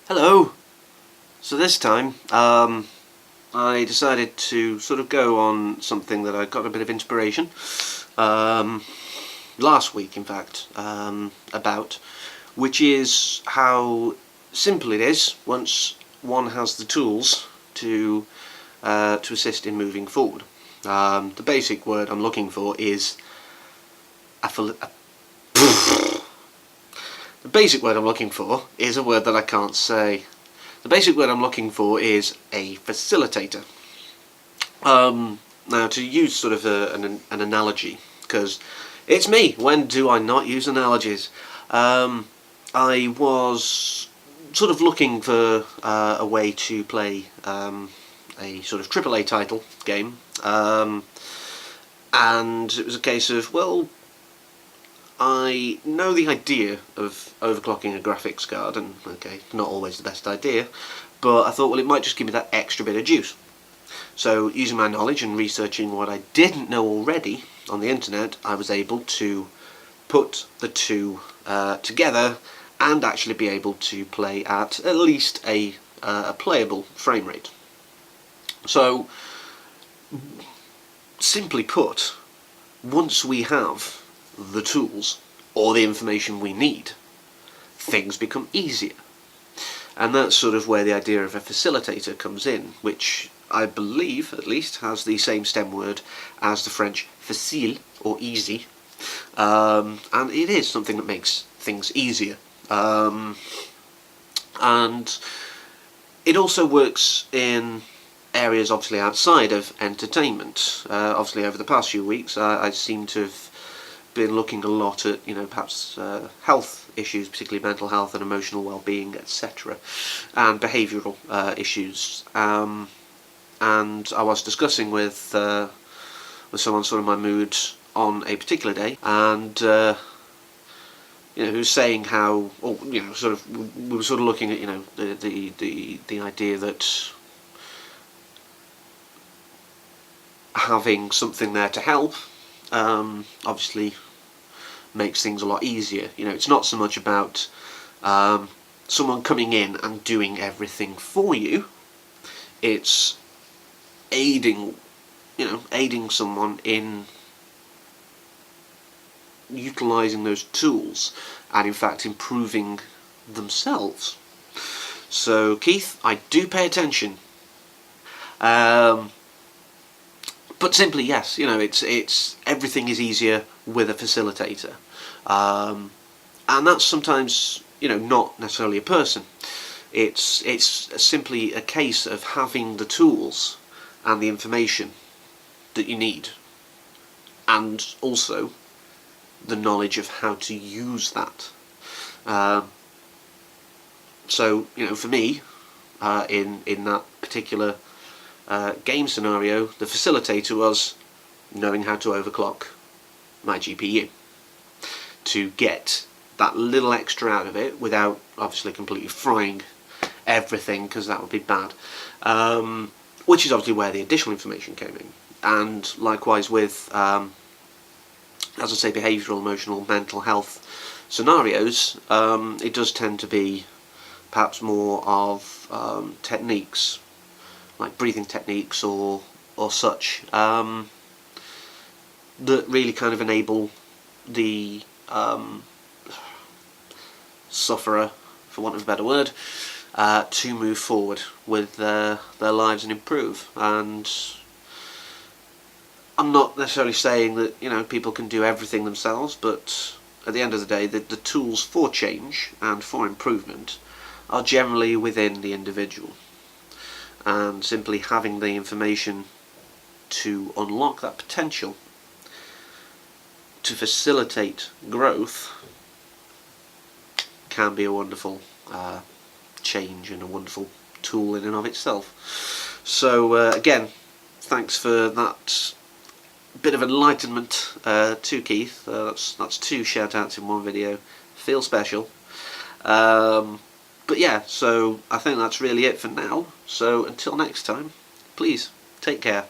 Hello! So this time, I decided to sort of go on something that I got a bit of inspiration, last week in fact, about, which is how simple it is once one has the tools to assist in moving forward. The basic word I'm looking for is the basic word I'm looking for is a word that I can't say. The basic word I'm looking for is a facilitator. Now, to use sort of an analogy, because it's me, when do I not use analogies? I was sort of looking for a way to play a sort of AAA title game, and it was a case of, well, I know the idea of overclocking a graphics card, and okay, not always the best idea, but I thought, well, it might just give me that extra bit of juice. So, using my knowledge and researching what I didn't know already on the internet, I was able to put the two together and actually be able to play at least a playable frame rate. So, simply put, once we have the tools or the information we need, things become easier. And that's sort of where the idea of a facilitator comes in, which I believe, at least, has the same stem word as the French facile, or easy. And it is something that makes things easier. And it also works in areas obviously outside of entertainment. Obviously over the past few weeks I seem to have been looking a lot at, perhaps health issues, particularly mental health and emotional well-being, etc., and behavioural issues. And I was discussing with someone sort of my mood on a particular day, and who's saying how, or we were sort of looking at the idea that having something there to help obviously makes things a lot easier. It's not so much about someone coming in and doing everything for you. It's aiding someone in utilising those tools and in fact improving themselves. So Keith, I do pay attention. But simply, yes, it's everything is easier with a facilitator, and that's sometimes not necessarily a person. It's simply a case of having the tools and the information that you need, and also the knowledge of how to use that. So for me, in that particular game scenario, the facilitator was knowing how to overclock my GPU to get that little extra out of it without obviously completely frying everything, because that would be bad, which is obviously where the additional information came in. And likewise with as I say, behavioural, emotional, mental health scenarios, it does tend to be perhaps more of techniques, like breathing techniques or such, that really kind of enable the sufferer, for want of a better word, to move forward with their lives and improve. And I'm not necessarily saying that people can do everything themselves, but at the end of the day, the tools for change and for improvement are generally within the individual. And simply having the information to unlock that potential, to facilitate growth, can be a wonderful change and a wonderful tool in and of itself. So again, thanks for that bit of enlightenment to Keith. That's two shout outs in one video. Feel special. But yeah, so I think that's really it for now. So until next time, please take care.